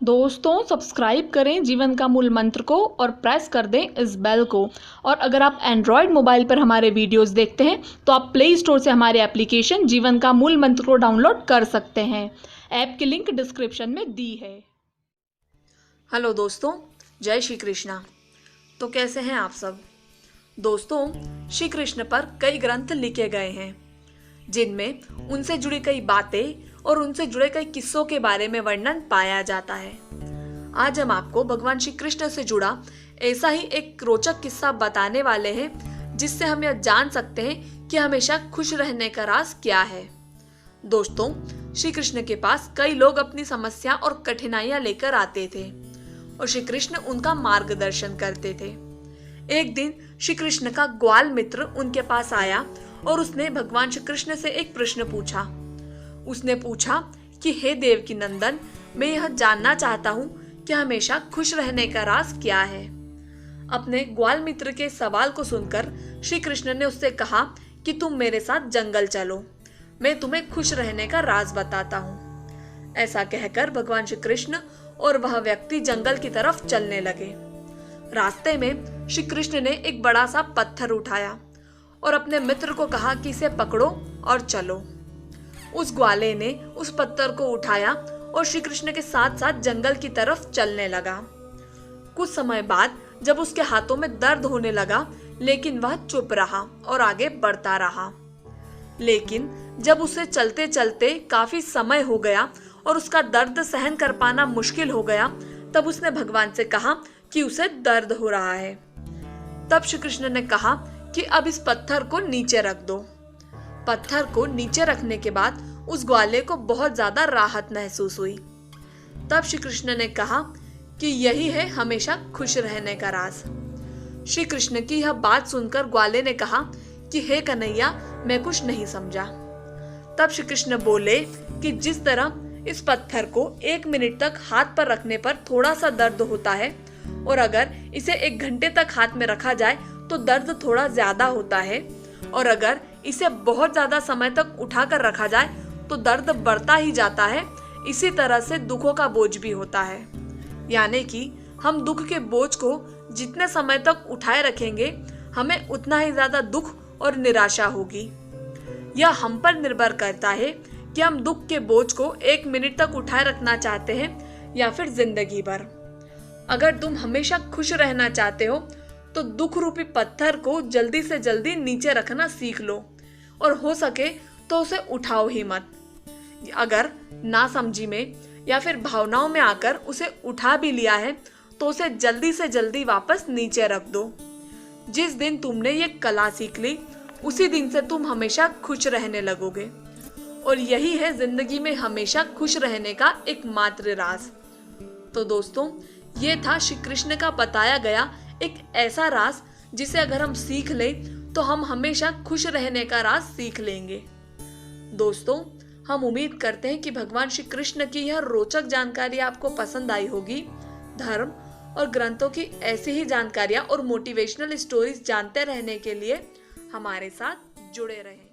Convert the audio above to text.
दोस्तों सब्सक्राइब करें जीवन का मूल मंत्र को और प्रेस कर दें इस बेल को। और अगर आप एंड्रॉयड मोबाइल पर हमारे वीडियोस देखते हैं तो आप प्ले स्टोर से हमारे एप्लीकेशन जीवन का मूल मंत्र को डाउनलोड कर सकते हैं। ऐप की लिंक डिस्क्रिप्शन में दी है। हेलो दोस्तों, जय श्री कृष्णा। तो कैसे हैं आप सब? दोस्तों, श्री कृष्ण पर कई ग्रंथ लिखे गए हैं जिनमें उनसे जुड़ी कई बातें और उनसे जुड़े कई किस्सों के बारे में वर्णन पाया जाता है। आज हम आपको भगवान श्री कृष्ण से जुड़ा ऐसा ही एक रोचक किस्सा बताने वाले हैं जिससे हम यह जान सकते हैं कि हमेशा खुश रहने का राज क्या है। दोस्तों, श्री कृष्ण के पास कई लोग अपनी समस्या और कठिनाइयां लेकर आते थे और श्री कृष्ण उनका मार्गदर्शन करते थे। एक दिन श्री कृष्ण का ग्वाल मित्र उनके पास आया और उसने भगवान श्री कृष्ण से एक प्रश्न पूछा। उसने पूछा कि हे देवकी नंदन, मैं यह जानना चाहता हूँ कि हमेशा खुश रहने का राज क्या है। अपने ग्वाल मित्र के सवाल को सुनकर श्री कृष्ण ने उससे कहा कि तुम मेरे साथ जंगल चलो, मैं तुम्हें खुश रहने का राज बताता हूँ। ऐसा कहकर भगवान श्री कृष्ण और वह व्यक्ति जंगल की तरफ चलने लगे। रास्ते में श्री कृष्ण ने एक बड़ा सा पत्थर उठाया और अपने मित्र को कहा कि इसे पकड़ो और चलो। उस ग्वाले ने उस पत्थर को उठाया और श्री कृष्ण के साथ साथ जंगल की तरफ चलने लगा। कुछ समय बाद जब उसके हाथों में दर्द होने लगा, लेकिन वह चुप रहा और आगे बढ़ता रहा। लेकिन जब उसे चलते चलते काफी समय हो गया और उसका दर्द सहन कर पाना मुश्किल हो गया, तब उसने भगवान से कहा कि उसे दर्द हो रहा है। तब श्री कृष्ण ने कहा कि अब इस पत्थर को नीचे रख दो। पत्थर को नीचे रखने के बाद उस ग्वाले को बहुत ज्यादा राहत महसूस हुई। तब श्री कृष्ण ने कहा कि यही है हमेशा खुश रहने का राज। श्री कृष्ण की यह बात सुनकर ग्वाले ने कहा कि हे कन्हैया, मैं कुछ नहीं समझा। तब श्री कृष्ण बोले कि जिस तरह इस पत्थर को 1 मिनट तक हाथ पर रखने पर थोड़ा सा दर्द होता है और अगर इसे 1 घंटे तक हाथ में रखा जाए तो दर्द थोड़ा ज्यादा होता है, और अगर इसे बहुत ज्यादा समय तक उठाकर रखा जाए तो दर्द बढ़ता ही जाता है, इसी तरह से दुखों का बोझ भी होता है। यानी कि हम दुख के बोझ को जितने समय तक उठाए रखेंगे, हमें उतना ही ज्यादा दुख और निराशा होगी। यह हम पर निर्भर करता है कि हम दुख के बोझ को 1 मिनट तक उठाए रखना चाहते हैं या फिर जिंदगी भर। अगर तुम हमेशा खुश रहना चाहते हो तो दुख रूपी पत्थर को जल्दी से जल्दी नीचे रखना सीख लो और हो सके तो उसे उठाओ ही मत। अगर नासमझी में या फिर भावनाओं में आकर उसे उठा भी लिया है तो उसे जल्दी से जल्दी वापस नीचे रख दो। जिस दिन तुमने ये कला सीख ली, उसी दिन से तुम हमेशा खुश रहने लगोगे, और यही है जिंदगी में हमेशा खुश रहने का एकमात्र राज। तो दोस्तों, ये था श्री कृष्ण का बताया गया एक ऐसा राज जिसे अगर हम सीख लें तो हम हमेशा खुश रहने का राज सीख लेंगे। दोस्तों, हम उम्मीद करते हैं कि भगवान श्री कृष्ण की यह रोचक जानकारी आपको पसंद आई होगी। धर्म और ग्रंथों की ऐसी ही जानकारियां और मोटिवेशनल स्टोरीज जानते रहने के लिए हमारे साथ जुड़े रहें।